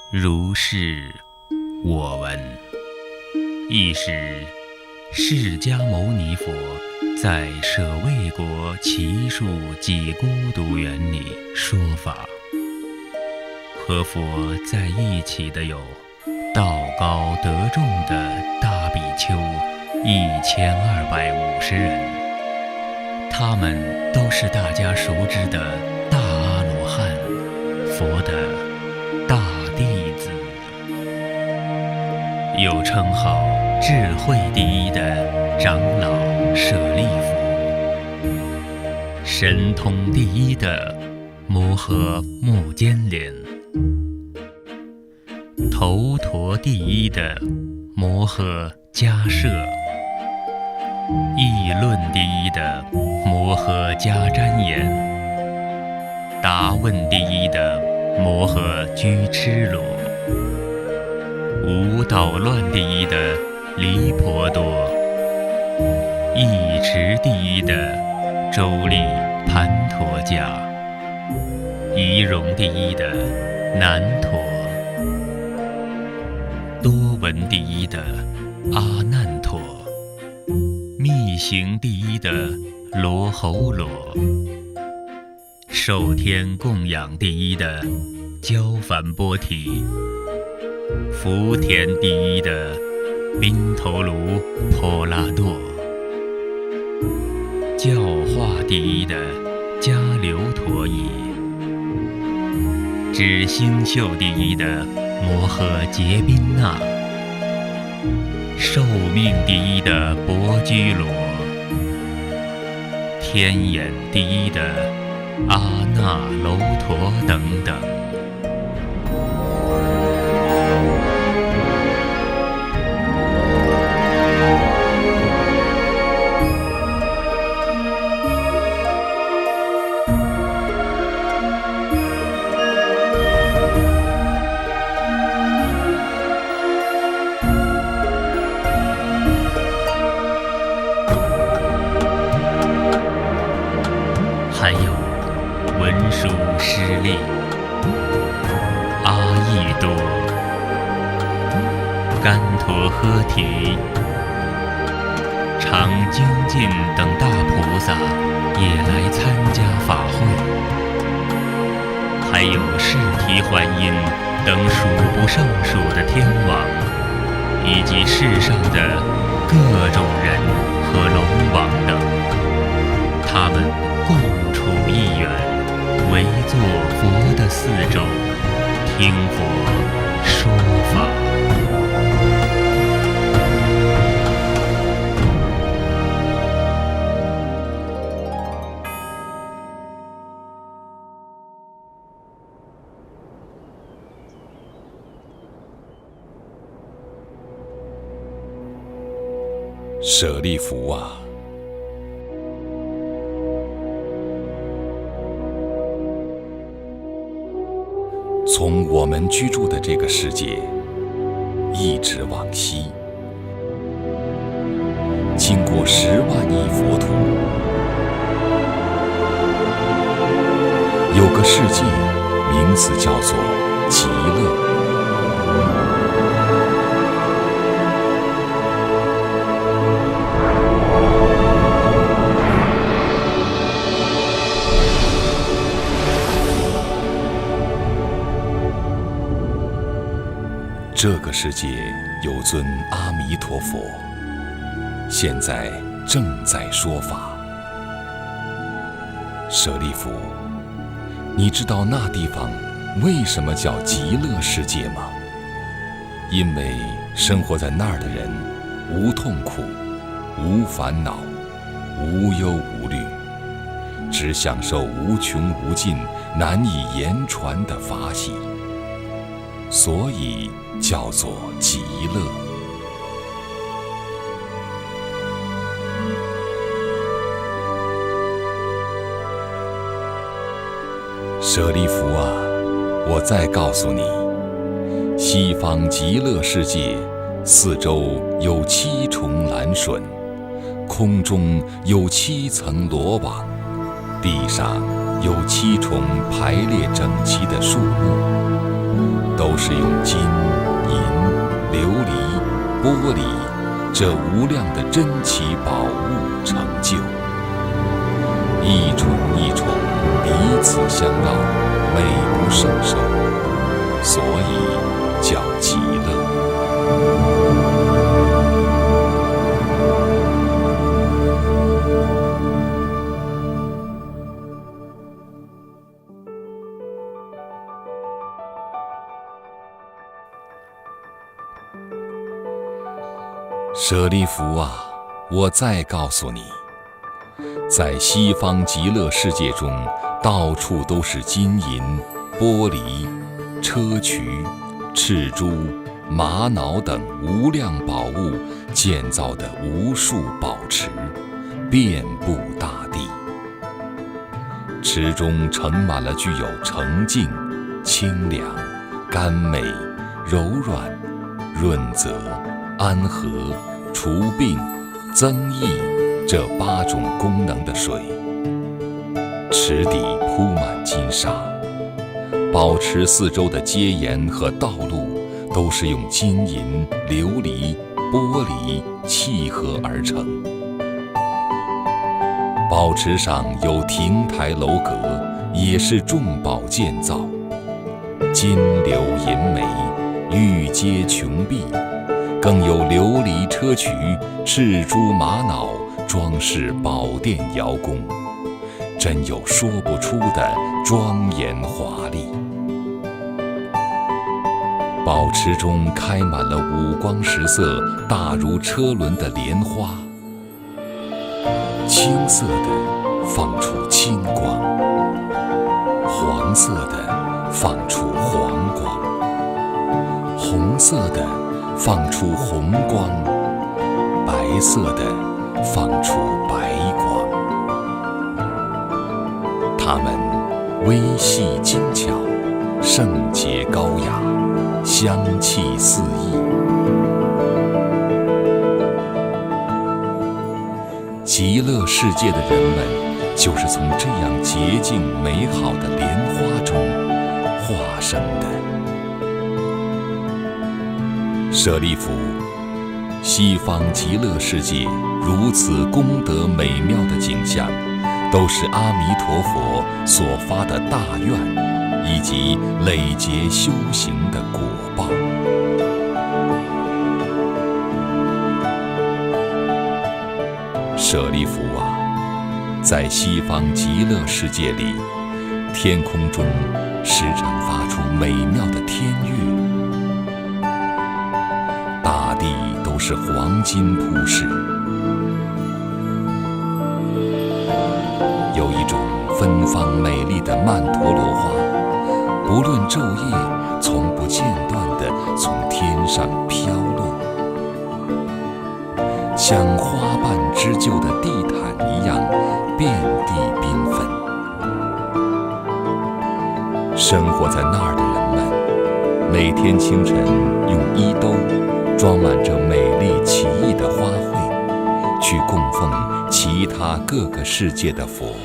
如是我闻。亦是释迦牟尼佛在舍卫国祇树给孤独园里说法，和佛在一起的有道高德重的大比丘1250人，他们都是大家熟知的大阿罗汉，佛的大弟子，有称号智慧第一的长老舍利弗，神通第一的摩诃目犍连，头陀第一的摩诃迦摄，议论第一的摩诃迦旃延，答问第一的摩诃居痴罗，无捣乱第一的离婆多，义持第一的周利盘陀迦，仪容第一的难陀，多闻第一的阿难陀，密行第一的罗侯罗，受天供养第一的焦梵波提，福田第一的宾头卢婆拉多，教化第一的迦留陀夷，知星宿第一的摩诃结宾那，寿命第一的伯居罗，天眼第一的阿那楼陀等等。还有文殊师利、阿逸多、干陀诃提、常精进等大菩萨也来参加法会，还有释提桓因等数不胜数的天王，以及世上的各种人和龙王等，他们共处一园，围坐佛的四周，听佛说法。舍利弗啊，从我们居住的这个世界一直往西，经过10万亿佛土，有个世界，名字叫做极乐。这个世界有尊阿弥陀佛，现在正在说法。舍利弗，你知道那地方为什么叫极乐世界吗？因为生活在那儿的人无痛苦、无烦恼、无忧无虑，只享受无穷无尽、难以言传的法喜，所以叫做极乐。舍利弗啊，我再告诉你，西方极乐世界四周有7重蓝笋，空中有7层罗网，地上有7重排列整齐的树木，都是用金、银、琉璃、玻璃这无量的珍奇宝物成就，一重一重彼此相绕，美不胜收，所以叫极乐。舍利弗啊，我再告诉你，在西方极乐世界中，到处都是金银、玻璃、砗磲、赤珠、玛瑙等无量宝物建造的无数宝池，遍布大地。池中盛满了具有澄净、清凉、甘美、柔软、润泽、安和、除病、增益这8种功能的水。池底铺满金沙，宝池四周的阶沿和道路都是用金银、琉璃、玻璃契合而成。宝池上有亭台楼阁，也是众宝建造，金流银梅，玉阶琼碧，更有琉璃砗磲、赤珠玛瑙装饰宝殿瑶宫，真有说不出的庄严华丽。宝池中开满了五光十色、大如车轮的莲花，青色的放出青光，黄色的放出黄光，红色的放出红光，白色的放出白光。它们微细精巧，圣洁高雅，香气四溢。极乐世界的人们，就是从这样洁净美好的莲花中化生的。舍利弗，西方极乐世界如此功德美妙的景象，都是阿弥陀佛所发的大愿，以及累劫修行的果报。舍利弗啊，在西方极乐世界里，天空中时常发出美妙的天乐，大地都是黄金铺饰，有一种芬芳美丽的曼陀罗花，不论昼夜，从不间断地从天上飘落，像花瓣织就的地毯一样，遍地缤纷。生活在那儿的人们，每天清晨用衣兜装满这美丽奇异的花卉，去供奉其他各个世界的佛，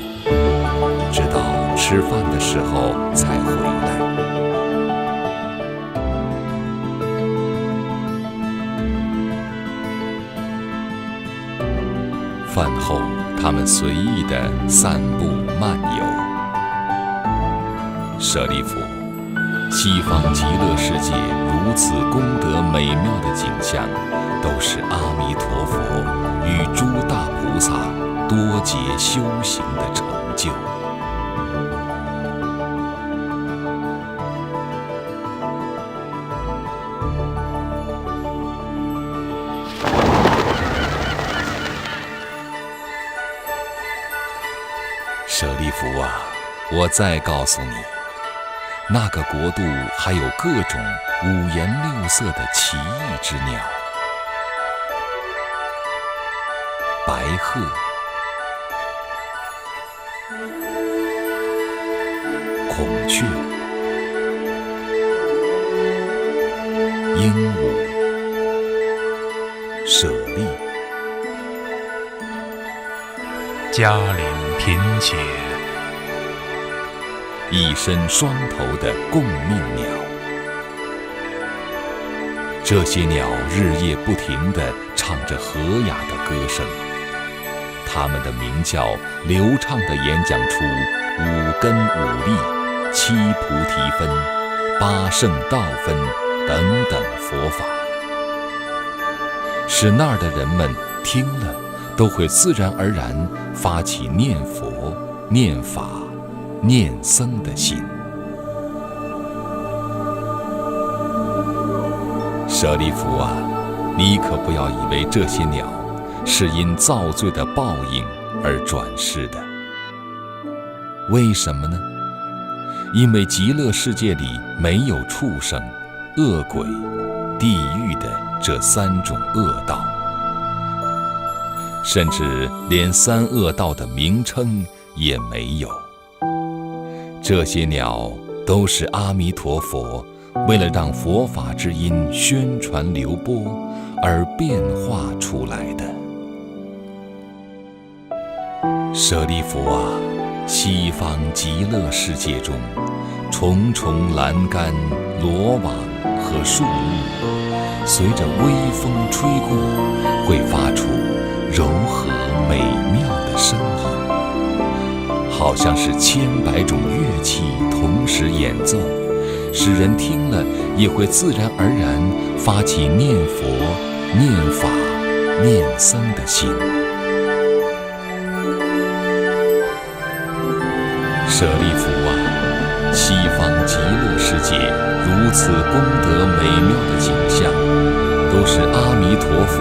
直到吃饭的时候才回来。饭后，他们随意地散步漫游。舍利弗，西方极乐世界如此功德美妙的景象，都是阿弥陀佛与诸大菩萨多劫修行的成就。舍利弗啊，我再告诉你，那个国度还有各种五颜六色的奇异之鸟，白鹤、孔雀、鹦鹉、舍利、迦陵频伽，一身双头的共命鸟，这些鸟日夜不停地唱着和雅的歌声，它们的鸣叫流畅地演讲出五根五力、七菩提分、八圣道分等等佛法，使那儿的人们听了都会自然而然发起念佛、念法、念僧的心。舍利弗啊，你可不要以为这些鸟是因造罪的报应而转世的。为什么呢？因为极乐世界里没有畜生、恶鬼、地狱的这三种恶道，甚至连三恶道的名称也没有。这些鸟都是阿弥陀佛为了让佛法之音宣传流播而变化出来的。舍利弗啊，西方极乐世界中，重重栏杆、罗网和树木，随着微风吹过，会发出柔和美妙的声音，好像是千百种乐器同时演奏，使人听了也会自然而然发起念佛、念法、念僧的心。舍利弗啊，西方极乐世界如此功德美妙的景象，都是阿弥陀佛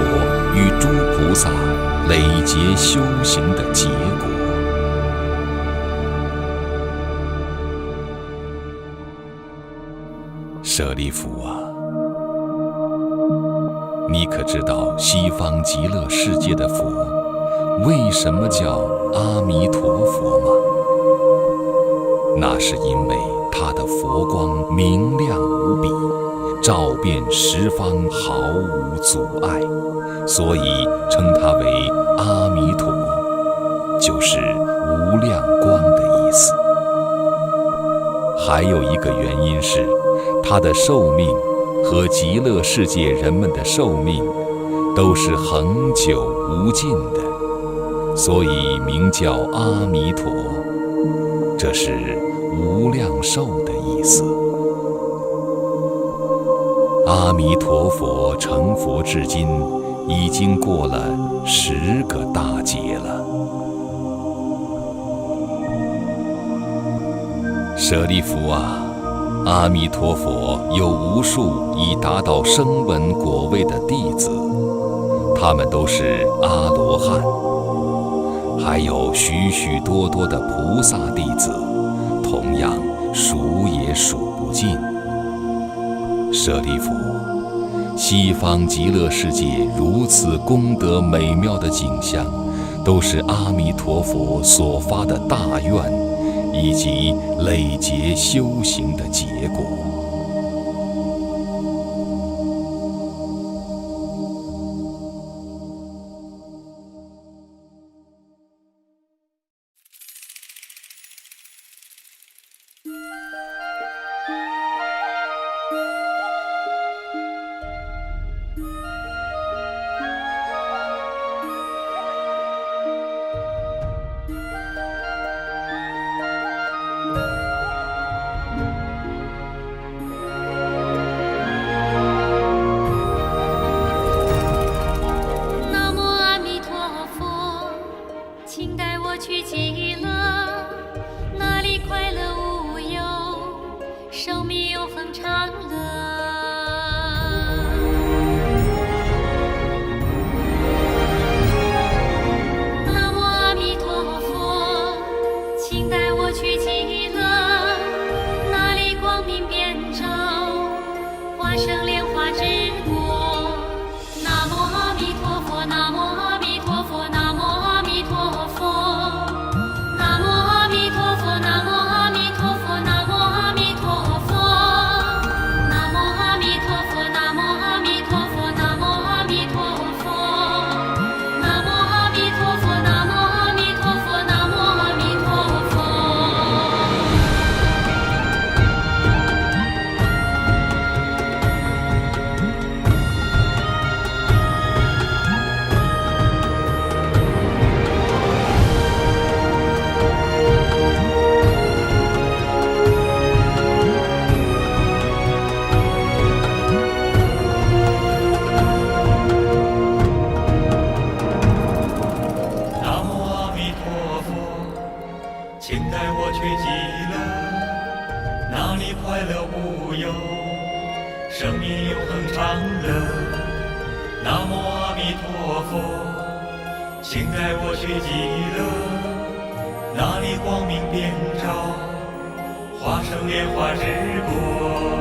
与诸菩萨累劫修行的结果。舍利弗啊，你可知道西方极乐世界的佛为什么叫阿弥陀佛吗？那是因为他的佛光明亮无比，照遍十方，毫无阻碍，所以称他为阿弥陀，就是无量光的意思。还有一个原因是，他的寿命和极乐世界人们的寿命都是恒久无尽的，所以名叫阿弥陀，这是无量寿的意思。阿弥陀佛成佛至今已经过了10个大劫了。舍利弗啊，阿弥陀佛有无数已达到声闻果位的弟子，他们都是阿罗汉，还有许许多多的菩萨弟子，同样数也数不尽。舍利弗，西方极乐世界如此功德美妙的景象，都是阿弥陀佛所发的大愿以及累劫修行的结果。那里快乐无忧，生命永恒长乐。南无阿弥陀佛，请带我去极乐，那里光明遍照，化成莲花之国。